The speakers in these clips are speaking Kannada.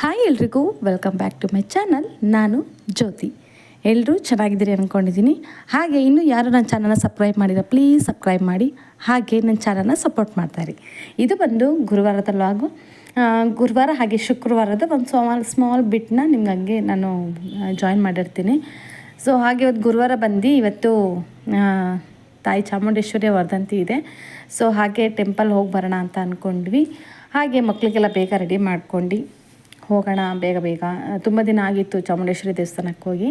ಹಾಯ್ ಎಲ್ರಿಗೂ welcome back to my channel. ನಾನು ಜ್ಯೋತಿ. ಎಲ್ಲರೂ ಚೆನ್ನಾಗಿದ್ದೀರಿ ಅಂದ್ಕೊಂಡಿದ್ದೀನಿ. ಹಾಗೆ ಇನ್ನೂ ಯಾರು ನನ್ನ ಚಾನಲ್ನ ಸಬ್ಸ್ಕ್ರೈಬ್ ಮಾಡಿಲ್ಲ, ಪ್ಲೀಸ್ ಸಬ್ಸ್ಕ್ರೈಬ್ ಮಾಡಿ. ಹಾಗೆ ನನ್ನ ಚಾನಲ್ನ ಸಪೋರ್ಟ್ ಮಾಡ್ತಾರೆ. ಇದು ಬಂದು ಗುರುವಾರದ ಲಾಗು. ಗುರುವಾರ ಹಾಗೆ ಶುಕ್ರವಾರದ ಒಂದು ಸ್ಮಾಲ್ ಬಿಟ್ನ ನಿಮ್ಗೆ ಹಂಗೆ ನಾನು ಜಾಯಿನ್ ಮಾಡಿರ್ತೀನಿ. ಸೊ ಹಾಗೆ ಇವತ್ತು ಗುರುವಾರ ಬಂದು ಇವತ್ತು ತಾಯಿ ಚಾಮುಂಡೇಶ್ವರಿ ವರ್ಧಂತಿ ಇದೆ. ಸೊ ಹಾಗೆ ಟೆಂಪಲ್ ಹೋಗಿ ಬರೋಣ ಅಂತ ಅಂದ್ಕೊಂಡ್ವಿ. ಹಾಗೆ ಮಕ್ಕಳಿಗೆಲ್ಲ ಬೇಗ ರೆಡಿ ಮಾಡ್ಕೊಂಡು ಹೋಗೋಣ ಬೇಗ. ತುಂಬ ದಿನ ಆಗಿತ್ತು ಚಾಮುಂಡೇಶ್ವರಿ ದೇವಸ್ಥಾನಕ್ಕೆ ಹೋಗಿ.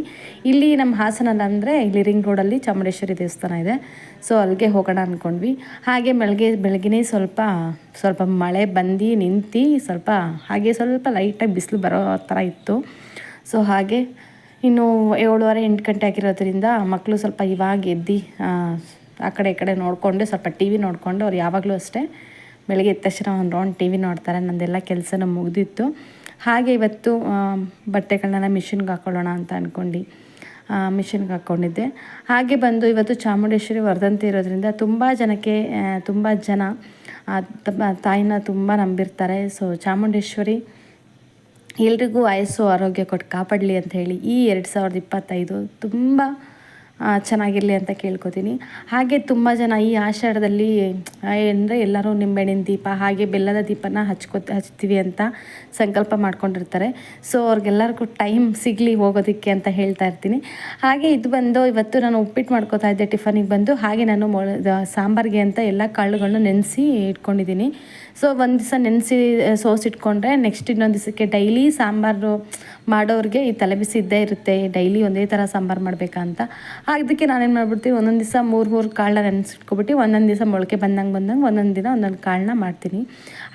ಇಲ್ಲಿ ನಮ್ಮ ಹಾಸನಲ್ಲಿ ಅಂದರೆ ಇಲ್ಲಿ ರಿಂಗ್ ರೋಡಲ್ಲಿ ಚಾಮುಂಡೇಶ್ವರಿ ದೇವಸ್ಥಾನ ಇದೆ. ಸೊ ಅಲ್ಲಿಗೆ ಹೋಗೋಣ ಅಂದ್ಕೊಂಡ್ವಿ. ಹಾಗೆ ಬೆಳಗ್ಗೆ ಸ್ವಲ್ಪ ಮಳೆ ಬಂದು ನಿಂತು ಸ್ವಲ್ಪ ಲೈಟಾಗಿ ಬಿಸಿಲು ಬರೋ ಥರ ಇತ್ತು. ಸೊ ಹಾಗೆ ಇನ್ನು 7:30-8 ಗಂಟೆ ಆಗಿರೋದ್ರಿಂದ ಮಕ್ಕಳು ಸ್ವಲ್ಪ ಇವಾಗ ಎದ್ದು ಆ ಕಡೆ ಈ ಕಡೆ ನೋಡಿಕೊಂಡು ಸ್ವಲ್ಪ ಟಿ ವಿ ನೋಡಿಕೊಂಡು, ಅವ್ರು ಯಾವಾಗಲೂ ಅಷ್ಟೇ ಬೆಳಗ್ಗೆ ಎದ್ದ ತಕ್ಷಣ ಒಂದು ರೌಂಡ್ ಟಿ ವಿ ನೋಡ್ತಾರೆ. ನಂದೆಲ್ಲ ಕೆಲಸನ ಮುಗಿದಿತ್ತು. ಹಾಗೆ ಇವತ್ತು ಬಟ್ಟೆಗಳನ್ನೆಲ್ಲ ಮಿಷಿನ್ಗೆ ಹಾಕ್ಕೊಳ್ಳೋಣ ಅಂತ ಅಂದ್ಕೊಂಡು ಮಿಷಿನ್ಗೆ ಹಾಕ್ಕೊಂಡಿದ್ದೆ. ಹಾಗೆ ಬಂದು ಇವತ್ತು ಚಾಮುಂಡೇಶ್ವರಿ ವರ್ಧಂತಿ ಇರೋದ್ರಿಂದ ತುಂಬ ಜನ ತಾಯಿನ ತುಂಬ ನಂಬಿರ್ತಾರೆ. ಸೊ ಚಾಮುಂಡೇಶ್ವರಿ ಎಲ್ರಿಗೂ ಆಯಸ್ಸು ಆರೋಗ್ಯ ಕೊಟ್ಟು ಕಾಪಾಡಲಿ ಅಂತ ಹೇಳಿ ಈ 2025 ತುಂಬ ಚೆನ್ನಾಗಿರಲಿ ಅಂತ ಕೇಳ್ಕೊತೀನಿ. ಹಾಗೆ ತುಂಬ ಜನ ಈ ಆಷಾಢದಲ್ಲಿ ಅಂದರೆ ಎಲ್ಲರೂ ನಿಂಬೆಹಣ್ಣಿನ ದೀಪ ಹಾಗೆ ಬೆಲ್ಲದ ದೀಪನ ಹಚ್ತೀವಿ ಅಂತ ಸಂಕಲ್ಪ ಮಾಡ್ಕೊಂಡಿರ್ತಾರೆ. ಸೊ ಅವ್ರಿಗೆಲ್ಲರಿಗೂ ಟೈಮ್ ಸಿಗಲಿ ಹೋಗೋದಕ್ಕೆ ಅಂತ ಹೇಳ್ತಾ ಇರ್ತೀನಿ. ಹಾಗೆ ಇದು ಬಂದು ಇವತ್ತು ನಾನು ಉಪ್ಪಿಟ್ಟು ಮಾಡ್ಕೋತಾ ಇದ್ದೆ ಟಿಫನಿಗೆ ಬಂದು. ಹಾಗೆ ನಾನು ಸಾಂಬಾರಿಗೆ ಅಂತ ಎಲ್ಲ ಕಾಳುಗಳನ್ನ ನೆನೆಸಿ ಇಟ್ಕೊಂಡಿದ್ದೀನಿ. ಸೊ ಒಂದು ದಿವಸ ನೆನೆಸಿ ಸೋಸಿಟ್ಕೊಂಡ್ರೆ ನೆಕ್ಸ್ಟ್ ಇನ್ನೊಂದು ದಿವಸಕ್ಕೆ ಡೈಲಿ ಸಾಂಬಾರು ಮಾಡೋರಿಗೆ ಈ ತಲೆ ಬಿಸಿ ಇದ್ದೇ ಇರುತ್ತೆ, ಡೈಲಿ ಒಂದೇ ಥರ ಸಾಂಬಾರು ಮಾಡಬೇಕಂತ. ಅದಕ್ಕೆ ನಾನೇನು ಮಾಡ್ಬಿಡ್ತೀನಿ, ಒಂದೊಂದು ದಿವಸ ಮೂರು ಕಾಳನ್ನ ನೆನೆಸಿಟ್ಕೊಬಿಟ್ಟು ಒಂದೊಂದು ದಿವಸ ಮೊಳಕೆ ಬಂದಂಗೆ ಒಂದೊಂದು ದಿನ ಒಂದೊಂದು ಕಾಳನ್ನ ಮಾಡ್ತೀನಿ.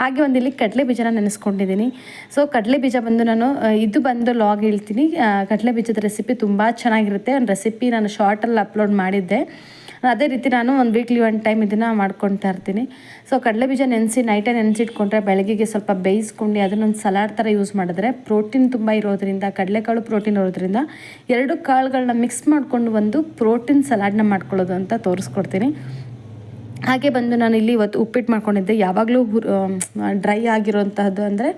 ಹಾಗೆ ಒಂದು ಇಲ್ಲಿ ಕಡಲೆ ಬೀಜನ ನೆನೆಸ್ಕೊಂಡಿದ್ದೀನಿ. ಸೊ ಕಡಲೆ ಬೀಜ ಬಂದು ನಾನು ಇದು ಬಂದು ಲಾಗ್ ಹೇಳ್ತೀನಿ. ಕಡಲೆ ಬೀಜದ ರೆಸಿಪಿ ತುಂಬ ಚೆನ್ನಾಗಿರುತ್ತೆ. ಒಂದು ರೆಸಿಪಿ ನಾನು ಶಾರ್ಟಲ್ಲಿ ಅಪ್ಲೋಡ್ ಮಾಡಿದ್ದೆ. ಅದೇ ರೀತಿ ನಾನು ಒಂದು ವೀಕ್ಲಿ ಒನ್ ಟೈಮ್ ಇದನ್ನು ಮಾಡ್ಕೊತಾ ಇರ್ತೀನಿ. ಸೊ ಕಡಲೆ ಬೀಜ ನೈಟೇ ನೆನೆಸಿಟ್ಕೊಂಡ್ರೆ ಬೆಳಗ್ಗೆಗೆ ಸ್ವಲ್ಪ ಬೇಯಿಸ್ಕೊಂಡು ಅದನ್ನೊಂದು ಸಲಾಡ್ ಥರ ಯೂಸ್ ಮಾಡಿದ್ರೆ ಪ್ರೋಟೀನ್ ತುಂಬ ಇರೋದ್ರಿಂದ, ಕಡಲೆಕಾಳು ಪ್ರೋಟೀನ್ ಇರೋದ್ರಿಂದ 2 ಕಾಳುಗಳನ್ನ ಮಿಕ್ಸ್ ಮಾಡಿಕೊಂಡು ಒಂದು ಪ್ರೋಟೀನ್ ಸಲಾಡ್ನ ಮಾಡ್ಕೊಳ್ಳೋದು ಅಂತ ತೋರಿಸ್ಕೊಡ್ತೀನಿ. ಹಾಗೆ ಬಂದು ನಾನು ಇಲ್ಲಿ ಇವತ್ತು ಉಪ್ಪಿಟ್ಟು ಮಾಡ್ಕೊಂಡಿದ್ದೆ. ಯಾವಾಗಲೂ ಡ್ರೈ ಆಗಿರೋಂಥದ್ದು ಅಂದರೆ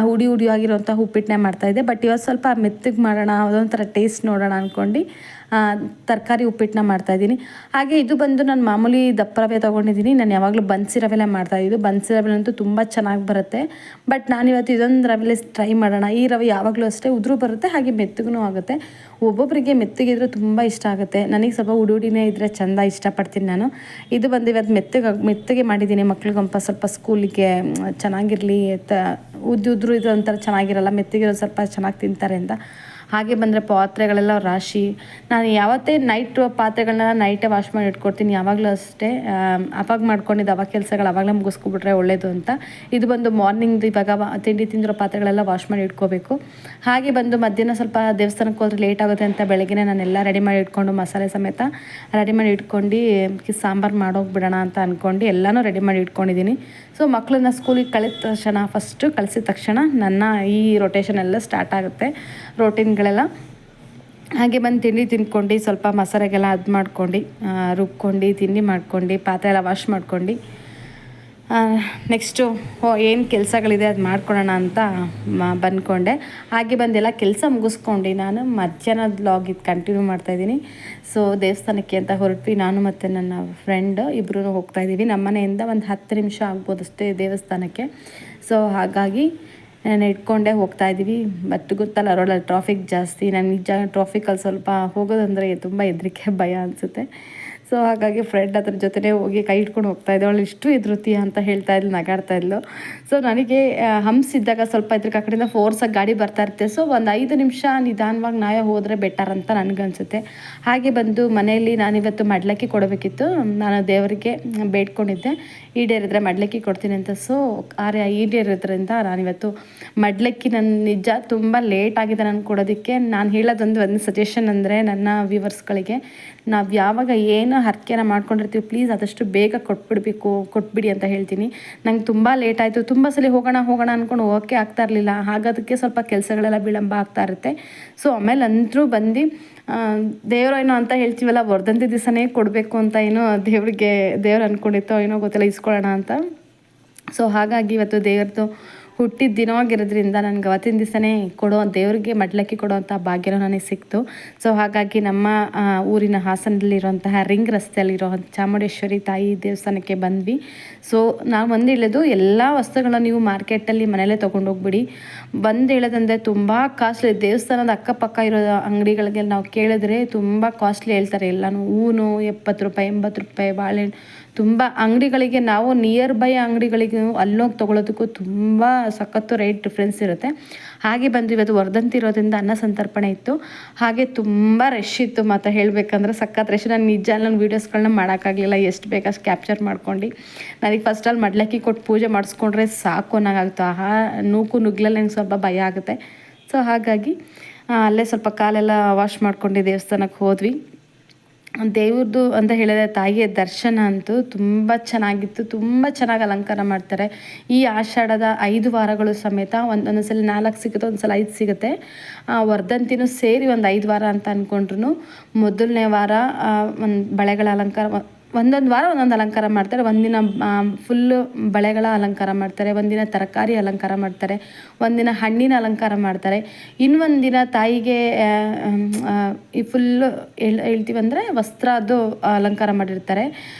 ಹುಡಿ ಆಗಿರೋಂಥ ಉಪ್ಪಿಟ್ಟನ್ನೇ ಮಾಡ್ತಾಯಿದ್ದೆ. ಬಟ್ ಇವತ್ತು ಸ್ವಲ್ಪ ಮೆತ್ತಗೆ ಮಾಡೋಣ, ಅದೊಂಥರ ಟೇಸ್ಟ್ ನೋಡೋಣ ಅಂದ್ಕೊಂಡು ತರಕಾರಿ ಉಪ್ಪಿಟ್ಟನ್ನ ಮಾಡ್ತಾಯಿದ್ದೀನಿ. ಹಾಗೆ ಇದು ಬಂದು ನಾನು ಮಾಮೂಲಿ ದಪ್ಪ ರವೆ ತೊಗೊಂಡಿದ್ದೀನಿ. ನಾನು ಯಾವಾಗಲೂ ಬನ್ಸಿ ರವೆಲ್ಲ ಮಾಡ್ತಾಯಿದ್ದು. ಬನ್ಸಿ ರವೆಲಂತೂ ತುಂಬ ಚೆನ್ನಾಗಿ ಬರುತ್ತೆ. ಬಟ್ ನಾನಿವತ್ತು ಇದೊಂದು ರವೆಲೆ ಟ್ರೈ ಮಾಡೋಣ. ಈ ರವೆ ಯಾವಾಗಲೂ ಅಷ್ಟೇ ಉದುರು ಬರುತ್ತೆ, ಹಾಗೆ ಮೆತ್ತಗೂ ಆಗುತ್ತೆ. ಒಬ್ಬೊಬ್ಬರಿಗೆ ಮೆತ್ತಗಿದ್ರೆ ತುಂಬ ಇಷ್ಟ ಆಗುತ್ತೆ. ನನಗೆ ಸ್ವಲ್ಪ ಹುಡಿನೇ ಇದ್ದರೆ ಚೆಂದ ಇಷ್ಟಪಡ್ತೀನಿ ನಾನು. ಇದು ಬಂದು ಇವತ್ತು ಮೆತ್ತಗೆ ಮಾಡಿದ್ದೀನಿ. ಮಕ್ಳಿಗೊಂಪ ಸ್ವಲ್ಪ ಸ್ಕೂಲಿಗೆ ಚೆನ್ನಾಗಿರಲಿ, ಉದ್ರು ಇದು ಒಂಥರ ಚೆನ್ನಾಗಿರಲ್ಲ, ಮೆತ್ತಗಿರೋ ಸ್ವಲ್ಪ ಚೆನ್ನಾಗಿ ತಿಂತಾರೆ ಅಂತ. ಹಾಗೆ ಬಂದರೆ ಪಾತ್ರೆಗಳೆಲ್ಲ ರಾಶಿ. ನಾನು ಯಾವತ್ತೇ ಪಾತ್ರೆಗಳನ್ನೆಲ್ಲ ನೈಟೇ ವಾಶ್ ಮಾಡಿ ಇಟ್ಕೊಡ್ತೀನಿ. ಯಾವಾಗಲೂ ಅಷ್ಟೇ ಅವಾಗ ಮಾಡ್ಕೊಂಡಿದ್ದು ಅವಾಗ ಕೆಲಸಗಳು ಅವಾಗಲೇ ಮುಗಿಸ್ಕೊಬಿಟ್ರೆ ಒಳ್ಳೆಯದು ಅಂತ. ಇದು ಬಂದು ಮಾರ್ನಿಂಗ್ ಇವಾಗ ತಿಂಡಿ ತಿಂದಿರೋ ಪಾತ್ರೆಗಳೆಲ್ಲ ವಾಶ್ ಮಾಡಿ ಇಟ್ಕೋಬೇಕು. ಹಾಗೆ ಬಂದು ಮಧ್ಯಾಹ್ನ ಸ್ವಲ್ಪ ದೇವಸ್ಥಾನಕ್ಕೆ ಹೋದ್ರೆ ಲೇಟ್ ಆಗುತ್ತೆ ಅಂತ ಬೆಳಗ್ಗೆ ನಾನೆಲ್ಲ ರೆಡಿ ಮಾಡಿ ಇಟ್ಕೊಂಡು ಮಸಾಲೆ ಸಮೇತ ರೆಡಿ ಮಾಡಿ ಇಟ್ಕೊಂಡು ಸಾಂಬಾರು ಮಾಡೋಗ್ಬಿಡೋಣ ಅಂತ ಅಂದ್ಕೊಂಡು ಎಲ್ಲನೂ ರೆಡಿ ಮಾಡಿ ಇಟ್ಕೊಂಡಿದ್ದೀನಿ. ಸೊ ಮಕ್ಕಳನ್ನ ಸ್ಕೂಲಿಗೆ ಕಳಿಸಿದ ತಕ್ಷಣ ನನ್ನ ಈ ರೊಟೇಷನ್ ಎಲ್ಲ ಸ್ಟಾರ್ಟ್ ಆಗುತ್ತೆ, ರೋಟೀನ್ಗಳೆಲ್ಲ. ಹಾಗೆ ಬಂದು ತಿಂಡಿ ತಿಂದ್ಕೊಂಡು ಸ್ವಲ್ಪ ಮಸಾಲೆಗೆಲ್ಲ ಮಾಡ್ಕೊಂಡು ರುಬ್ಕೊಂಡು ತಿಂಡಿ ಮಾಡ್ಕೊಂಡು ಪಾತ್ರೆ ಎಲ್ಲ ವಾಶ್ ಮಾಡ್ಕೊಂಡು ನೆಕ್ಸ್ಟು ಏನು ಕೆಲಸಗಳಿದೆ ಅದು ಮಾಡ್ಕೊಳ್ಳೋಣ ಅಂತ ಬಂದ್ಕೊಂಡೆ. ಹಾಗೆ ಬಂದೆಲ್ಲ ಕೆಲಸ ಮುಗಿಸ್ಕೊಂಡು ನಾನು ಮಧ್ಯಾಹ್ನದ ವ್ಲಾಗ್ ಇದು ಕಂಟಿನ್ಯೂ ಮಾಡ್ತಾಯಿದ್ದೀನಿ. ಸೊ ದೇವಸ್ಥಾನಕ್ಕೆ ಅಂತ ಹೊರಟ್ವಿ. ನಾನು ಮತ್ತು ನನ್ನ ಫ್ರೆಂಡ್ ಇಬ್ಬರೂ ಹೋಗ್ತಾಯಿದ್ದೀವಿ. ನಮ್ಮ ಮನೆಯಿಂದ ಒಂದು 10 ನಿಮಿಷ ಆಗ್ಬೋದಷ್ಟೇ ದೇವಸ್ಥಾನಕ್ಕೆ. ಸೊ ಹಾಗಾಗಿ ನಾನು ಇಟ್ಕೊಂಡೇ ಹೋಗ್ತಾಯಿದ್ದೀವಿ. ಬಟ್ ಗೊತ್ತಲ್ಲ, ರೋಡಲ್ಲಿ ಟ್ರಾಫಿಕ್ ಜಾಸ್ತಿ. ನಾನು ನಿಜ ಟ್ರಾಫಿಕಲ್ಲಿ ಸ್ವಲ್ಪ ಹೋಗೋದಂದರೆ ತುಂಬ ಹೆದರಿಕೆ, ಭಯ ಅನಿಸುತ್ತೆ. ಸೊ ಹಾಗಾಗಿ ಫ್ರೆಂಡ್ ಅದ್ರ ಜೊತೆನೇ ಹೋಗಿ ಕೈ ಇಟ್ಕೊಂಡು ಹೋಗ್ತಾಯಿದ್ದೆ. ಅವಳು ಇಷ್ಟು ಎದುರುತ್ತೀಯ ಅಂತ ಹೇಳ್ತಾಯಿದ್ಲು, ನಗಾಡ್ತಾಯಿದ್ಲು. ಸೊ ನನಗೆ ಹಂಸಿದ್ದಾಗ ಸ್ವಲ್ಪ ಇದ್ರಿಗೆ ಆ ಕಡೆಯಿಂದ ಫೋರ್ಸಾಗಿ ಗಾಡಿ ಬರ್ತಾ ಇರುತ್ತೆ. ಸೊ ಒಂದು 5 ನಿಮಿಷ ನಿಧಾನವಾಗಿ ನಾವೇ ಹೋದರೆ ಬೆಟರ್ ಅಂತ ನನಗನ್ಸುತ್ತೆ. ಹಾಗೆ ಬಂದು ಮನೆಯಲ್ಲಿ ನಾನಿವತ್ತು ಮಡ್ಲಕ್ಕಿ ಕೊಡಬೇಕಿತ್ತು. ನಾನು ದೇವರಿಗೆ ಬೇಡ್ಕೊಂಡಿದ್ದೆ, ಈಡೇರಿದ್ರೆ ಮಡ್ಲಕ್ಕಿ ಕೊಡ್ತೀನಿ ಅಂತ. ಸೊ ಈಡೇರಿದ್ರಿಂದ ನಾನಿವತ್ತು ಮಡ್ಲಕ್ಕಿ ನಿಜ ತುಂಬ ಲೇಟ್ ಆಗಿದೆ ನಾನು ಕೊಡೋದಕ್ಕೆ. ನಾನು ಹೇಳೋದೊಂದು ಸಜೆಷನ್ ಅಂದರೆ ನನ್ನ ವ್ಯೂವರ್ಸ್ಗಳಿಗೆ, ನಾವು ಯಾವಾಗ ಏನು ಹರಕೆನ ಮಾಡ್ಕೊಂಡಿರ್ತೀವಿ ಪ್ಲೀಸ್ ಆದಷ್ಟು ಬೇಗ ಕೊಟ್ಬಿಡಿ ಅಂತ ಹೇಳ್ತೀನಿ. ನಂಗೆ ತುಂಬ ಲೇಟ್ ಆಯಿತು. ತುಂಬ ಸಲ ಹೋಗೋಣ ಅಂದ್ಕೊಂಡು ಹೋಗೋಕ್ಕೆ ಆಗ್ತಾ ಇರಲಿಲ್ಲ. ಹಾಗಾದಕ್ಕೆ ಸ್ವಲ್ಪ ಕೆಲಸಗಳೆಲ್ಲ ವಿಳಂಬ ಆಗ್ತಾ ಇರುತ್ತೆ. ಸೊ ಆಮೇಲೆ ಅಂತರೂ ಬಂದು ದೇವರೇನೋ ಅಂತ ಹೇಳ್ತೀವಲ್ಲ, ವರ್ಧಂತಿ ದಿವಸನೇ ಕೊಡಬೇಕು ಅಂತ ಏನೋ ದೇವ್ರು ಅಂದ್ಕೊಂಡಿತ್ತೋ ಏನೋ ಗೊತ್ತಿಲ್ಲ, ಇಸ್ಕೊಳ್ಳೋಣ ಅಂತ. ಸೊ ಹಾಗಾಗಿ ಇವತ್ತು ದೇವ್ರದ್ದು ಹುಟ್ಟಿದ ದಿನವಾಗಿರೋದ್ರಿಂದ ನನಗೆ ಅವತ್ತಿನ ದಿವಸನೇ ದೇವರಿಗೆ ಮಡ್ಲಕ್ಕಿ ಕೊಡುವಂಥ ಭಾಗ್ಯನೂ ನನಗೆ ಸಿಕ್ತು. ಸೊ ಹಾಗಾಗಿ ನಮ್ಮ ಊರಿನ ಹಾಸನದಲ್ಲಿರುವಂತಹ ರಿಂಗ್ ರಸ್ತೆಯಲ್ಲಿರೋ ಚಾಮುಂಡೇಶ್ವರಿ ತಾಯಿ ದೇವಸ್ಥಾನಕ್ಕೆ ಬಂದ್ವಿ. ಸೊ ನಾವು ಒಂದು ಹೇಳೋದು ಎಲ್ಲ ವಸ್ತುಗಳನ್ನ ನೀವು ಮಾರ್ಕೆಟಲ್ಲಿ ಮನೇಲೇ ತೊಗೊಂಡೋಗ್ಬಿಡಿ. ಬಂದು ಹೇಳೋದಂದರೆ ತುಂಬ ಕಾಸ್ಟ್ಲಿ. ದೇವಸ್ಥಾನದ ಅಕ್ಕಪಕ್ಕ ಇರೋ ಅಂಗಡಿಗಳಿಗೆ ನಾವು ಕೇಳಿದ್ರೆ ತುಂಬ ಕಾಸ್ಟ್ಲಿ ಹೇಳ್ತಾರೆ ಎಲ್ಲನೂ. ಹೂನು 70 ರೂಪಾಯಿ 80 ರೂಪಾಯಿ, ಬಾಳೆಹಣ್ಣು ತುಂಬ ಅಂಗಡಿಗಳಿಗೆ ನಾವು ನಿಯರ್ ಬೈ ಅಂಗಡಿಗಳಿಗೆ ಅಲ್ಲೋಗಿ ತೊಗೊಳೋದಕ್ಕೂ ತುಂಬ ಸಖತ್ತು ರೇಟ್ ಡಿಫ್ರೆನ್ಸ್ ಇರುತ್ತೆ. ಹಾಗೆ ಬಂದು ಇವತ್ತು ವರ್ಧಂತಿ ಇರೋದ್ರಿಂದ ಅನ್ನ ಸಂತರ್ಪಣೆ ಇತ್ತು. ಹಾಗೆ ತುಂಬ ರಶ್ ಇತ್ತು. ಮತ್ತು ಹೇಳಬೇಕಂದ್ರೆ ಸಖತ್ ರಶ್. ನಾನು ನಿಜ ನನ್ನ ವೀಡಿಯೋಸ್ಗಳನ್ನ ಮಾಡೋಕ್ಕಾಗಲಿಲ್ಲ, ಎಷ್ಟು ಬೇಕಷ್ಟು ಕ್ಯಾಪ್ಚರ್ ಮಾಡ್ಕೊಂಡು. ನನಗೆ ಫಸ್ಟ್ ಅಲ್ಲಿ ಮಡ್ಲಕ್ಕಿ ಕೊಟ್ಟು ಪೂಜೆ ಮಾಡಿಸ್ಕೊಂಡ್ರೆ ಸಾಕು ಅನ್ನೋಂಗಾಗ್ತು. ನೂಕು ನುಗ್ಲಲ್ಲಿ ನಂಗೆ ಸ್ವಲ್ಪ ಭಯ ಆಗುತ್ತೆ. ಸೊ ಹಾಗಾಗಿ ಅಲ್ಲೇ ಸ್ವಲ್ಪ ಕಾಲೆಲ್ಲ ವಾಶ್ ಮಾಡ್ಕೊಂಡು ದೇವಸ್ಥಾನಕ್ಕೆ ಹೋದ್ವಿ. ದೇವ್ರದ್ದು ಅಂತ ಹೇಳಿದ್ರೆ ತಾಯಿಯ ದರ್ಶನ ಅಂತೂ ತುಂಬ ಚೆನ್ನಾಗಿತ್ತು. ತುಂಬ ಚೆನ್ನಾಗಿ ಅಲಂಕಾರ ಮಾಡ್ತಾರೆ. ಈ ಆಷಾಢದ 5 ವಾರಗಳು ಸಮೇತ ಒಂದೊಂದ್ಸಲ 4 ಸಿಗುತ್ತೆ, ಒಂದು ಸಲ 5 ಸಿಗುತ್ತೆ. ವರ್ಧಂತಿನೂ ಸೇರಿ ಒಂದು 5 ವಾರ ಅಂತ ಅಂದ್ಕೊಂಡ್ರು. ಮೊದಲನೇ ವಾರ ಒಂದು ಬಳೆಗಳ ಅಲಂಕಾರ, ಒಂದೊಂದು ವಾರ ಒಂದೊಂದು ಅಲಂಕಾರ ಮಾಡ್ತಾರೆ. ಒಂದಿನ ಫುಲ್ಲು ಬಳೆಗಳ ಅಲಂಕಾರ ಮಾಡ್ತಾರೆ, ಒಂದಿನ ತರಕಾರಿ ಅಲಂಕಾರ ಮಾಡ್ತಾರೆ, ಒಂದಿನ ಹಣ್ಣಿನ ಅಲಂಕಾರ ಮಾಡ್ತಾರೆ, ಇನ್ನೊಂದು ದಿನ ತಾಯಿಗೆ ಈ ಫುಲ್ಲು ಹೇಳ್ತೀವಂದರೆ ವಸ್ತ್ರ ಅದು ಅಲಂಕಾರ ಮಾಡಿರ್ತಾರೆ.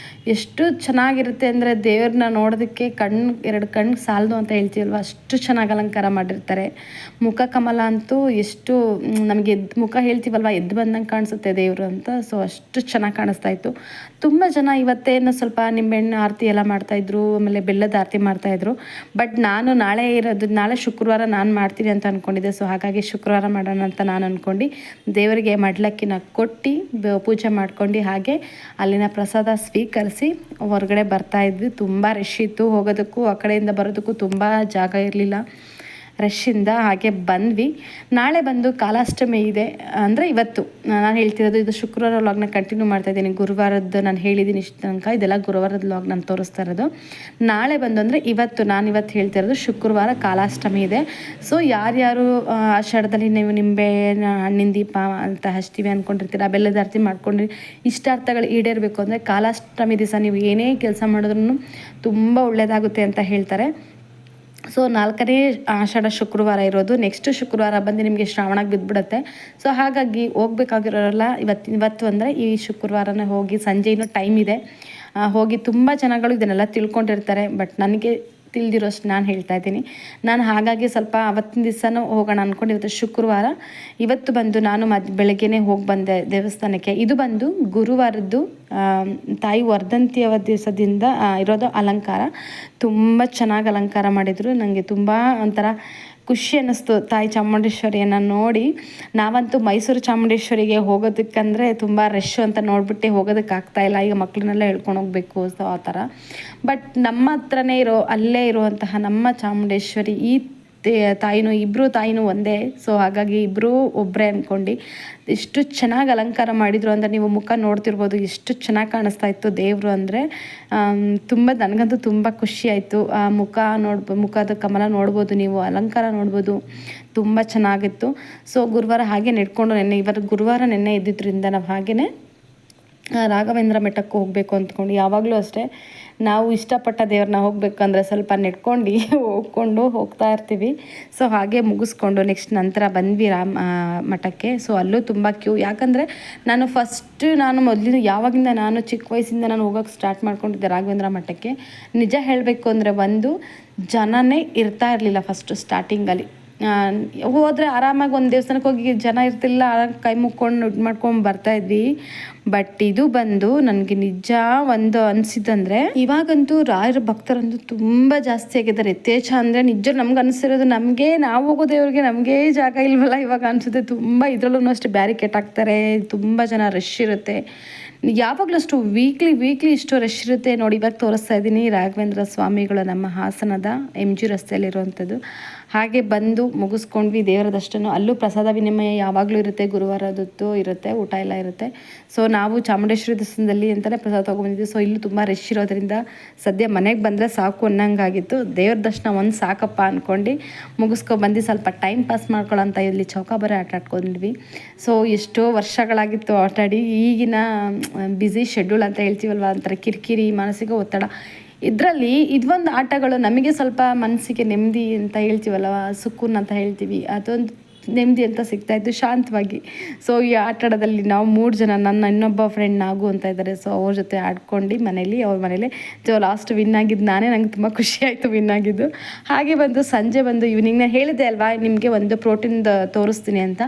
ಎಷ್ಟು ಚೆನ್ನಾಗಿರುತ್ತೆ ಅಂದರೆ ದೇವ್ರನ್ನ ನೋಡೋದಕ್ಕೆ ಎರಡು ಕಣ್ಣು ಸಾಲದು ಅಂತ ಹೇಳ್ತೀವಲ್ವ, ಅಷ್ಟು ಚೆನ್ನಾಗಿ ಅಲಂಕಾರ ಮಾಡಿರ್ತಾರೆ. ಮುಖ ಕಮಲ ಅಂತೂ ಎಷ್ಟು ನಮಗೆ ಮುಖ ಹೇಳ್ತೀವಲ್ವ, ಎದ್ದು ಬಂದಂಗೆ ಕಾಣಿಸುತ್ತೆ ದೇವರು ಅಂತ. ಸೊ ಅಷ್ಟು ಚೆನ್ನಾಗಿ ಕಾಣಿಸ್ತಾ ಇತ್ತು. ತುಂಬ ಜನ ಇವತ್ತೇನು ಸ್ವಲ್ಪ ನಿಂಬೆಹಣ್ಣು ಆರತಿ ಎಲ್ಲ ಮಾಡ್ತಾಯಿದ್ರು, ಆಮೇಲೆ ಬೆಲ್ಲದ ಆರತಿ ಮಾಡ್ತಾಯಿದ್ರು. ಬಟ್ ನಾನು ನಾಳೆ ಶುಕ್ರವಾರ ನಾನು ಮಾಡ್ತೀನಿ ಅಂತ ಅಂದ್ಕೊಂಡಿದ್ದೆ. ಸೊ ಹಾಗಾಗಿ ಶುಕ್ರವಾರ ಮಾಡೋಣ ಅಂತ ನಾನು ಅಂದ್ಕೊಂಡು ದೇವರಿಗೆ ಮಡ್ಲಕ್ಕಿನ ಕೊಟ್ಟು ಪೂಜೆ ಮಾಡ್ಕೊಂಡು ಹಾಗೆ ಅಲ್ಲಿನ ಪ್ರಸಾದ ಸ್ವೀಕರಿಸಿ ಹೊರಗಡೆ ಬರ್ತಾಯಿದ್ವಿ. ತುಂಬ ರಶ್ ಇತ್ತು. ಹೋಗೋದಕ್ಕೂ ಆ ಕಡೆಯಿಂದ ಬರೋದಕ್ಕೂ ತುಂಬ ಜಾಗ ಇರಲಿಲ್ಲ ರಶ್ಶಿಂದ. ಹಾಗೆ ಬಂದ್ವಿ. ನಾಳೆ ಬಂದು ಕಾಲಾಷ್ಟಮಿ ಇದೆ, ಅಂದರೆ ಇವತ್ತು ನಾನು ಹೇಳ್ತಿರೋದು ಇದು ಶುಕ್ರವಾರ ವ್ಲಾಗ್ನ ಕಂಟಿನ್ಯೂ ಮಾಡ್ತಾಯಿದ್ದೀನಿ. ಗುರುವಾರದ್ದು ನಾನು ಹೇಳಿದ್ದೀನಿ ಇಷ್ಟು ತನಕ, ಇದೆಲ್ಲ ಗುರುವಾರದ ವ್ಲಾಗ್ ನಾನು ತೋರಿಸ್ತಾ ಇರೋದು. ನಾಳೆ ಬಂದು ಅಂದರೆ ನಾನು ಇವತ್ತು ಹೇಳ್ತಿರೋದು ಶುಕ್ರವಾರ ಕಾಲಾಷ್ಟಮಿ ಇದೆ. ಸೊ ಯಾರ್ಯಾರು ಆಷಾಢದಲ್ಲಿ ನೀವು ನಿಂಬೆ ಹಣ್ಣಿನ ದೀಪ ಅಂತ ಹಚ್ತೀವಿ ಅಂದ್ಕೊಂಡಿರ್ತೀರ, ಬೆಲ್ಲದ ಆರತಿ ಮಾಡ್ಕೊಂಡು ಇಷ್ಟಾರ್ಥಗಳು ಈಡೇರಬೇಕು ಅಂದರೆ ಕಾಲಾಷ್ಟಮಿ ದಿವಸ ನೀವು ಏನೇ ಕೆಲಸ ಮಾಡಿದ್ರೂ ತುಂಬ ಒಳ್ಳೆಯದಾಗುತ್ತೆ ಅಂತ ಹೇಳ್ತಾರೆ. ಸೊ 4ನೇ ಆಷಾಢ ಶುಕ್ರವಾರ ಇರೋದು. ನೆಕ್ಸ್ಟ್ ಶುಕ್ರವಾರ ಬಂದು ನಿಮಗೆ ಶ್ರಾವಣಕ್ಕೆ ಬಿದ್ದುಬಿಡುತ್ತೆ. ಸೊ ಹಾಗಾಗಿ ಹೋಗಬೇಕಾಗಿರೋಲ್ಲ ಇವತ್ತು ಅಂದರೆ ಈ ಶುಕ್ರವಾರನೇ ಹೋಗಿ. ಸಂಜೆ ಇನ್ನೂ ಟೈಮ್ ಇದೆ, ಹೋಗಿ ತುಂಬ ಜನಗಳು ಇದನ್ನೆಲ್ಲ ತಿಳ್ಕೊಂಡಿರ್ತಾರೆ. ಬಟ್ ನನಗೆ ತಿಳಿದಿರೋಷ್ಟು ನಾನು ಹೇಳ್ತಾ ಇದ್ದೀನಿ. ನಾನು ಹಾಗಾಗಿ ಸ್ವಲ್ಪ ಅವತ್ತಿನ ದಿವಸನೂ ಹೋಗೋಣ ಅಂದ್ಕೊಂಡು ಇವತ್ತು ಶುಕ್ರವಾರ. ಇವತ್ತು ಬಂದು ನಾನು ಬೆಳಗ್ಗೆನೇ ಹೋಗಿ ಬಂದೆ ದೇವಸ್ಥಾನಕ್ಕೆ. ಇದು ಬಂದು ಗುರುವಾರದ್ದು ತಾಯಿ ವರ್ಧಂತಿಯ ದಿವಸದಿಂದ ಇರೋದು ಅಲಂಕಾರ. ತುಂಬ ಚೆನ್ನಾಗಿ ಅಲಂಕಾರ ಮಾಡಿದರು. ನನಗೆ ತುಂಬ ಒಂಥರ ಖುಷಿ ಅನ್ನಿಸ್ತು ತಾಯಿ ಚಾಮುಂಡೇಶ್ವರಿಯನ್ನು ನೋಡಿ. ನಾವಂತೂ ಮೈಸೂರು ಚಾಮುಂಡೇಶ್ವರಿಗೆ ಹೋಗೋದಕ್ಕಂದರೆ ತುಂಬ ರಶ್ ಅಂತ ನೋಡ್ಬಿಟ್ಟು ಹೋಗೋದಕ್ಕಾಗ್ತಾಯಿಲ್ಲ. ಈಗ ಮಕ್ಕಳನ್ನೆಲ್ಲ ಹೇಳ್ಕೊಂಡು ಹೋಗಬೇಕು, ಸೊ ಆ ಥರ. ಬಟ್ ನಮ್ಮ ಹತ್ರನೇ ಅಲ್ಲೇ ಇರುವಂತಹ ನಮ್ಮ ಚಾಮುಂಡೇಶ್ವರಿ ಈ ತಾಯಿನೂ ಇಬ್ಬರು ತಾಯಿನೂ ಒಂದೇ. ಸೊ ಹಾಗಾಗಿ ಇಬ್ಬರೂ ಒಬ್ಬರೇ ಅಂದ್ಕೊಂಡು ಎಷ್ಟು ಚೆನ್ನಾಗಿ ಅಲಂಕಾರ ಮಾಡಿದರು ಅಂದರೆ ನೀವು ಮುಖ ನೋಡ್ತಿರ್ಬೋದು, ಎಷ್ಟು ಚೆನ್ನಾಗಿ ಕಾಣಿಸ್ತಾ ಇತ್ತು ದೇವರು ಅಂದರೆ. ತುಂಬ ನನಗಂತೂ ತುಂಬ ಖುಷಿ ಆಯಿತು. ಆ ಮುಖದ ಕಮಲ ನೋಡ್ಬೋದು, ನೀವು ಅಲಂಕಾರ ನೋಡ್ಬೋದು, ತುಂಬ ಚೆನ್ನಾಗಿತ್ತು. ಸೊ ಗುರುವಾರ ಹಾಗೆ ನೆಡ್ಕೊಂಡು ಇವತ್ತು ಗುರುವಾರ ನೆನ್ನೆ ಇದ್ದಿದ್ದರಿಂದ ನಾವು ಹಾಗೆಯೇ ರಾಘವೇಂದ್ರ ಮಠಕ್ಕೆ ಹೋಗಬೇಕು ಅಂದ್ಕೊಂಡು, ಯಾವಾಗಲೂ ಅಷ್ಟೇ ನಾವು ಇಷ್ಟಪಟ್ಟ ದೇವ್ರನ್ನ ಹೋಗಬೇಕಂದ್ರೆ ಸ್ವಲ್ಪ ನೆಡ್ಕೊಂಡು ಹೋಗ್ತಾ ಇರ್ತೀವಿ. ಸೊ ಹಾಗೆ ಮುಗಿಸ್ಕೊಂಡು ನೆಕ್ಸ್ಟ್ ನಂತರ ಬಂದ್ವಿ ಮಠಕ್ಕೆ. ಸೊ ಅಲ್ಲೂ ತುಂಬ ಕ್ಯೂ. ಯಾಕಂದರೆ ನಾನು ಮೊದಲಿನ ಯಾವಾಗಿಂದ ನಾನು ಚಿಕ್ಕ ವಯಸ್ಸಿಂದ ನಾನು ಹೋಗೋಕ್ಕೆ ಸ್ಟಾರ್ಟ್ ಮಾಡ್ಕೊಂಡಿದ್ದೆ ರಾಘವೇಂದ್ರ ಮಠಕ್ಕೆ. ನಿಜ ಹೇಳಬೇಕು ಅಂದರೆ ಜನನೇ ಇರ್ತಾ ಇರಲಿಲ್ಲ ಫಸ್ಟು ಸ್ಟಾರ್ಟಿಂಗಲ್ಲಿ. ಹೋದರೆ ಆರಾಮಾಗಿ ಒಂದು ದೇವಸ್ಥಾನಕ್ಕೆ ಹೋಗಿ ಜನ ಇರ್ತಿಲ್ಲ, ಕೈ ಮುಕ್ಕೊಂಡು ಮಾಡ್ಕೊಂಡು ಬರ್ತಾಯಿದ್ವಿ. ಬಟ್ ಇದು ಬಂದು ನನಗೆ ನಿಜ ಒಂದು ಅನಿಸಿದಂದರೆ, ಇವಾಗಂತೂ ರಾಯರ ಭಕ್ತರಂತೂ ತುಂಬ ಜಾಸ್ತಿ ಆಗಿದ್ದಾರೆ. ಯಥೇಚ್ಛ ಅಂದರೆ ನಿಜ ನಮ್ಗೆ ಅನಿಸಿರೋದು, ನಾವು ಹೋಗೋ ದೇವ್ರಿಗೆ ನಮಗೇ ಜಾಗ ಇಲ್ವಲ್ಲ ಇವಾಗ ಅನಿಸುತ್ತೆ. ತುಂಬ ಇದರಲ್ಲೂ ಅಷ್ಟೇ ಬ್ಯಾರಿಕೇಡ್ ಹಾಕ್ತಾರೆ, ತುಂಬ ಜನ ರಶ್ ಇರುತ್ತೆ. ಯಾವಾಗಲೂ ಅಷ್ಟು ವೀಕ್ಲಿ ಇಷ್ಟು ರಶ್ ಇರುತ್ತೆ ನೋಡಿ. ಇವಾಗ ತೋರಿಸ್ತಾ ಇದ್ದೀನಿ ರಾಘವೇಂದ್ರ ಸ್ವಾಮಿಗಳು ನಮ್ಮ ಹಾಸನದ MG ರಸ್ತೆಯಲ್ಲಿರುವಂಥದ್ದು. ಹಾಗೆ ಬಂದು ಮುಗಿಸ್ಕೊಂಡ್ವಿ ದೇವರ ದರ್ಶನ. ಅಲ್ಲೂ ಪ್ರಸಾದ ವಿನಿಮಯ ಯಾವಾಗಲೂ ಇರುತ್ತೆ, ಗುರುವಾರದೊತ್ತು ಇರುತ್ತೆ, ಊಟ ಎಲ್ಲ ಇರುತ್ತೆ. ಸೊ ನಾವು ಚಾಮುಂಡೇಶ್ವರಿ ದೇವಸ್ಥಾನದಲ್ಲಿ ಅಂತಲೇ ಪ್ರಸಾದ ತೊಗೊಂಡಿದ್ವಿ. ಸೊ ಇಲ್ಲೂ ತುಂಬ ರಶ್ ಇರೋದ್ರಿಂದ ಸದ್ಯ ಮನೆಗೆ ಬಂದರೆ ಸಾಕು ಅನ್ನಂಗಾಗಿತ್ತು. ದೇವ್ರ ದರ್ಶನ ಒಂದು ಸಾಕಪ್ಪ ಅಂದ್ಕೊಂಡು ಮುಗಿಸ್ಕೊಬಂದು ಸ್ವಲ್ಪ ಟೈಮ್ ಪಾಸ್ ಮಾಡ್ಕೊಳ್ಳೋಂಥ ಇಲ್ಲಿ ಚೌಕಾಬಾರ ಆಟ ಆಡ್ಕೊಂಡ್ವಿ. ಸೊ ಎಷ್ಟೋ ವರ್ಷಗಳಾಗಿತ್ತು ಆಟಾಡಿ. ಈಗಿನ ಬ್ಯುಸಿ ಶೆಡ್ಯೂಲ್ ಅಂತ ಹೇಳ್ತೀವಲ್ವ, ಒಂಥರ ಕಿರಿಕಿರಿ, ಮಾನಸಿಕ ಒತ್ತಡ ಇದರಲ್ಲಿ ಇದೊಂದು ಆಟಗಳು ನಮಗೆ ಸ್ವಲ್ಪ ಮನಸ್ಸಿಗೆ ನೆಮ್ಮದಿ ಅಂತ ಹೇಳ್ತೀವಲ್ಲ, ಸುಕೂನ್ ಅಂತ ಹೇಳ್ತೀವಿ, ಅದೊಂದು ನೆಮ್ಮದಿ ಅಂತ ಸಿಗ್ತಾಯಿತ್ತು ಶಾಂತವಾಗಿ. ಸೊ ಈ ಆಟ ಆಡೋದಲ್ಲಿ ನಾವು 3 ಜನ, ನನ್ನ ಇನ್ನೊಬ್ಬ ಫ್ರೆಂಡ್ ನಾಗು ಅಂತ ಇದ್ದಾರೆ, ಸೊ ಅವ್ರ ಜೊತೆ ಆಡ್ಕೊಂಡು ಮನೇಲಿ ಅವ್ರ ಮನೇಲಿ ಸೊ ಲಾಸ್ಟ್ ವಿನ್ ಆಗಿದ್ದು ನಾನೇ. ನಂಗೆ ತುಂಬ ಖುಷಿ ಆಯಿತು ವಿನ್ ಆಗಿದ್ದು. ಹಾಗೆ ಬಂದು ಸಂಜೆ ಬಂದು ಈವ್ನಿಂಗ್ ನಾನು ಹೇಳಿದೆ ಅಲ್ವಾ ನಿಮಗೆ ಒಂದು ಪ್ರೋಟೀನ್ದು ತೋರಿಸ್ತೀನಿ ಅಂತ.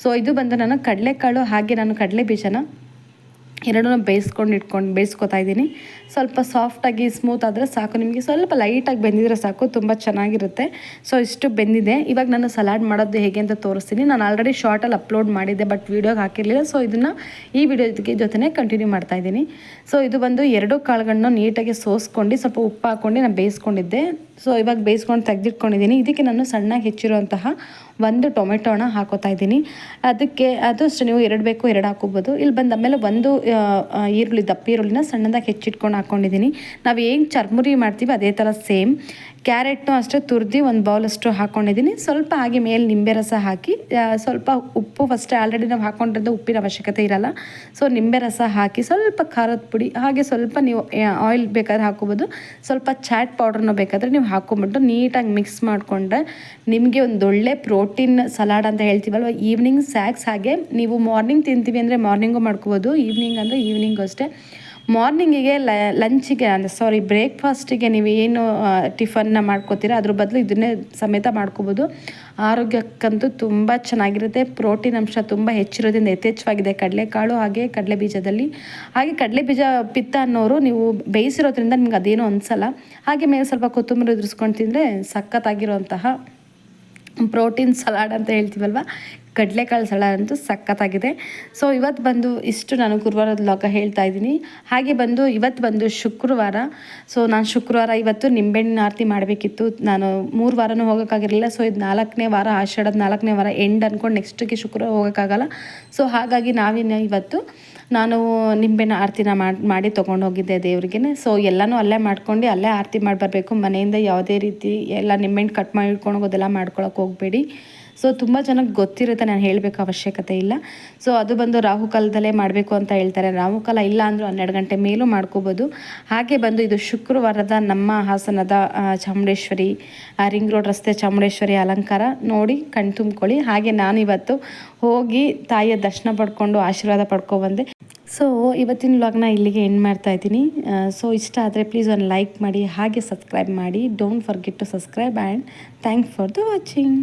ಸೊ ಇದು ಬಂದು ನಾನು ಕಡಲೆಕಾಳು ಹಾಗೆ ನಾನು ಕಡಲೆ ಬೀಜನ ಎರಡನ್ನೂ ಬೇಯಿಸ್ಕೊತಾ ಇದ್ದೀನಿ. ಸ್ವಲ್ಪ ಸಾಫ್ಟಾಗಿ ಸ್ಮೂತ್ ಆದರೆ ಸಾಕು, ನಿಮಗೆ ಸ್ವಲ್ಪ ಲೈಟಾಗಿ ಬೆಂದಿದ್ರೆ ಸಾಕು, ತುಂಬ ಚೆನ್ನಾಗಿರುತ್ತೆ. ಸೊ ಇಷ್ಟು ಬೆಂದಿದೆ. ಇವಾಗ ನಾನು ಸಲಾಡ್ ಮಾಡೋದು ಹೇಗೆ ಅಂತ ತೋರಿಸ್ತೀನಿ. ನಾನು ಆಲ್ರೆಡಿ ಶಾರ್ಟಲ್ಲಿ ಅಪ್ಲೋಡ್ ಮಾಡಿದ್ದೆ, ಬಟ್ ವೀಡಿಯೋಗೆ ಹಾಕಿರಲಿಲ್ಲ. ಸೊ ಇದನ್ನು ಈ ವಿಡಿಯೋ ಜೊತೆ ಕಂಟಿನ್ಯೂ ಮಾಡ್ತಾಯಿದ್ದೀನಿ. ಸೊ ಇದು ಬಂದು 2 ಕಾಳುಗಳನ್ನ ನೀಟಾಗಿ ಸೋಸ್ಕೊಂಡು ಸ್ವಲ್ಪ ಉಪ್ಪು ಹಾಕ್ಕೊಂಡು ನಾನು ಬೇಯಿಸ್ಕೊಂಡಿದ್ದೆ. ಸೊ ಇವಾಗ ಬೇಯಿಸ್ಕೊಂಡು ತೆಗೆದಿಟ್ಕೊಂಡಿದ್ದೀನಿ. ಇದಕ್ಕೆ ನಾನು ಸಣ್ಣಗೆ ಹೆಚ್ಚಿರುವಂತಹ 1 ಟೊಮೆಟೋನ ಹಾಕೋತಾ ಇದ್ದೀನಿ. ಅದಕ್ಕೆ ಅದು ಅಷ್ಟೇ, ನೀವು 2 ಬೇಕು 2 ಹಾಕೋಬೋದು. ಇಲ್ಲಿ ಬಂದ ಆಮೇಲೆ 1 ಈರುಳ್ಳಿ, ದಪ್ಪ ಈರುಳ್ಳಿನ ಸಣ್ಣದಾಗಿ ಹೆಚ್ಚಿಟ್ಕೊಂಡು ಹಾಕ್ಕೊಂಡಿದ್ದೀನಿ. ನಾವು ಏನು ಚರ್ಮುರಿ ಮಾಡ್ತೀವಿ ಅದೇ ಥರ ಸೇಮ್. ಕ್ಯಾರೆಟ್ನು ಅಷ್ಟೇ ತುರಿದು 1 ಬೌಲಷ್ಟು ಹಾಕ್ಕೊಂಡಿದ್ದೀನಿ. ಸ್ವಲ್ಪ ಹಾಗೆ ಮೇಲೆ ನಿಂಬೆ ರಸ ಹಾಕಿ ಸ್ವಲ್ಪ ಉಪ್ಪು, ಫಸ್ಟೇ ಆಲ್ರೆಡಿ ನಾವು ಹಾಕ್ಕೊಂಡಿರೋದು ಉಪ್ಪಿನ ಅವಶ್ಯಕತೆ ಇರಲ್ಲ. ಸೊ ನಿಂಬೆ ರಸ ಹಾಕಿ ಸ್ವಲ್ಪ ಖಾರದ ಪುಡಿ, ಹಾಗೆ ಸ್ವಲ್ಪ ನೀವು ಆಯಿಲ್ ಬೇಕಾದ್ರೆ ಹಾಕೋಬೋದು, ಸ್ವಲ್ಪ ಚಾಟ್ ಪೌಡ್ರನ್ನ ಬೇಕಾದರೆ ನೀವು ಹಾಕ್ಕೊಂಬಿಟ್ಟು ನೀಟಾಗಿ ಮಿಕ್ಸ್ ಮಾಡಿಕೊಂಡ್ರೆ ನಿಮಗೆ ಒಂದೊಳ್ಳೆ ಪ್ರೋಟೀನ್ ಸಲಾಡ್ ಅಂತ ಹೇಳ್ತೀವಲ್ವ, ಈವ್ನಿಂಗ್ ಸ್ನ್ಯಾಕ್ಸ್. ಹಾಗೆ ನೀವು ಮಾರ್ನಿಂಗ್ ತಿಂತೀವಿ ಅಂದರೆ ಮಾರ್ನಿಂಗು ಮಾಡ್ಕೋಬೋದು, ಈವ್ನಿಂಗ್ ಅಂದರೆ ಈವ್ನಿಂಗು ಅಷ್ಟೇ. ಮಾರ್ನಿಂಗಿಗೆ ಲಂಚಿಗೆ ಬ್ರೇಕ್ಫಾಸ್ಟಿಗೆ ನೀವು ಏನು ಟಿಫನ್ನ ಮಾಡ್ಕೋತೀರಾ ಅದ್ರ ಬದಲು ಇದನ್ನೇ ಸಮೇತ ಮಾಡ್ಕೋಬೋದು. ಆರೋಗ್ಯಕ್ಕಂತೂ ತುಂಬ ಚೆನ್ನಾಗಿರುತ್ತೆ. ಪ್ರೋಟೀನ್ ಅಂಶ ತುಂಬ ಹೆಚ್ಚಿರೋದ್ರಿಂದ ಯಥೇಚ್ಛವಾಗಿದೆ ಕಡಲೆಕಾಳು ಹಾಗೆ ಕಡಲೆ ಬೀಜದಲ್ಲಿ. ಹಾಗೆ ಕಡಲೆ ಬೀಜ ಪಿತ್ತ ಅನ್ನೋರು ನೀವು ಬೇಯಿಸಿರೋದ್ರಿಂದ ನಿಮ್ಗೆ ಅದೇನೂ ಅನಿಸಲ್ಲ. ಹಾಗೆ ಮೇಲೆ ಸ್ವಲ್ಪ ಕೊತ್ತಂಬರಿ ಉದುರಿಸ್ಕೊಂಡು ತಿಂದರೆ ಸಖತ್ತಾಗಿರೋಂತಹ ಪ್ರೋಟೀನ್ ಸಲಾಡ್ ಅಂತ ಹೇಳ್ತೀವಲ್ವ, ಕಡಲೆಕಾಳು ಸಲಾಡ್ ಅಂತೂ ಸಖತ್ತಾಗಿದೆ. ಸೊ ಇವತ್ತು ಬಂದು ಇಷ್ಟು ನಾನು ಗುರುವಾರದ ವ್ಲಾಗ ಹೇಳ್ತಾ ಇದ್ದೀನಿ. ಹಾಗೆ ಬಂದು ಇವತ್ತು ಬಂದು ಶುಕ್ರವಾರ. ಸೊ ನಾನು ಶುಕ್ರವಾರ ಇವತ್ತು ನಿಂಬೆಹಣ್ಣಿನ ಆರತಿ ಮಾಡಬೇಕಿತ್ತು. ನಾನು 3 ವಾರನೂ ಹೋಗೋಕ್ಕಾಗಿರಲಿಲ್ಲ. ಸೊ ಇದು 4ನೇ ವಾರ, ಆಷಾಢದ 4ನೇ ವಾರ ಎಂಡ್ ಅಂದ್ಕೊಂಡು ನೆಕ್ಸ್ಟಿಗೆ ಶುಕ್ರವಾರ ಹೋಗೋಕ್ಕಾಗಲ್ಲ. ಸೊ ಹಾಗಾಗಿ ಇವತ್ತು ನಾನು ನಿಂಬೆಹಣ್ಣು ಆರತಿನ ಮಾಡಿ ತೊಗೊಂಡೋಗಿದ್ದೆ ದೇವ್ರಿಗೆ. ಸೊ ಎಲ್ಲನೂ ಅಲ್ಲೇ ಮಾಡ್ಕೊಂಡು ಅಲ್ಲೇ ಆರತಿ ಮಾಡಿ ಬರಬೇಕು. ಮನೆಯಿಂದ ಯಾವುದೇ ರೀತಿ ಎಲ್ಲ ನಿಂಬೆಹಣ್ಣು ಕಟ್ ಮಾಡಿ ಇಟ್ಕೊಂಡು ಹೋಗೋದೆಲ್ಲ ಮಾಡ್ಕೊಳಕ್ಕೆ ಹೋಗಬೇಡಿ. ಸೊ ತುಂಬ ಜನಕ್ಕೆ ಗೊತ್ತಿರುತ್ತೆ, ನಾನು ಹೇಳಬೇಕು ಅವಶ್ಯಕತೆ ಇಲ್ಲ. ಸೊ ಅದು ಬಂದು ರಾಹುಕಾಲದಲ್ಲೇ ಮಾಡಬೇಕು ಅಂತ ಹೇಳ್ತಾರೆ. ರಾಹುಕಾಲ ಇಲ್ಲ ಅಂದರೂ 12 ಗಂಟೆ ಮೇಲೂ ಮಾಡ್ಕೋಬೋದು. ಹಾಗೆ ಬಂದು ಇದು ಶುಕ್ರವಾರದ ನಮ್ಮ ಹಾಸನದ ಚಾಮುಂಡೇಶ್ವರಿ ರಿಂಗ್ ರೋಡ್ ರಸ್ತೆ ಚಾಮುಂಡೇಶ್ವರಿ ಅಲಂಕಾರ ನೋಡಿ ಕಣ್ ತುಂಬ್ಕೊಳ್ಳಿ. ಹಾಗೆ ನಾನು ಇವತ್ತು ಹೋಗಿ ತಾಯಿಯ ದರ್ಶನ ಪಡ್ಕೊಂಡು ಆಶೀರ್ವಾದ ಪಡ್ಕೊಬಂದೆ. ಸೊ ಇವತ್ತಿನ ವ್ಲಾಗ್ನ ಇಲ್ಲಿಗೆ ಎಂಡ್ ಮಾಡ್ತಾ ಇದ್ದೀನಿ. ಸೊ ಇಷ್ಟ ಆದರೆ ಪ್ಲೀಸ್ ಒಂದು ಲೈಕ್ ಮಾಡಿ, ಹಾಗೆ ಸಬ್ಸ್ಕ್ರೈಬ್ ಮಾಡಿ. Don't forget to subscribe and thanks for the watching.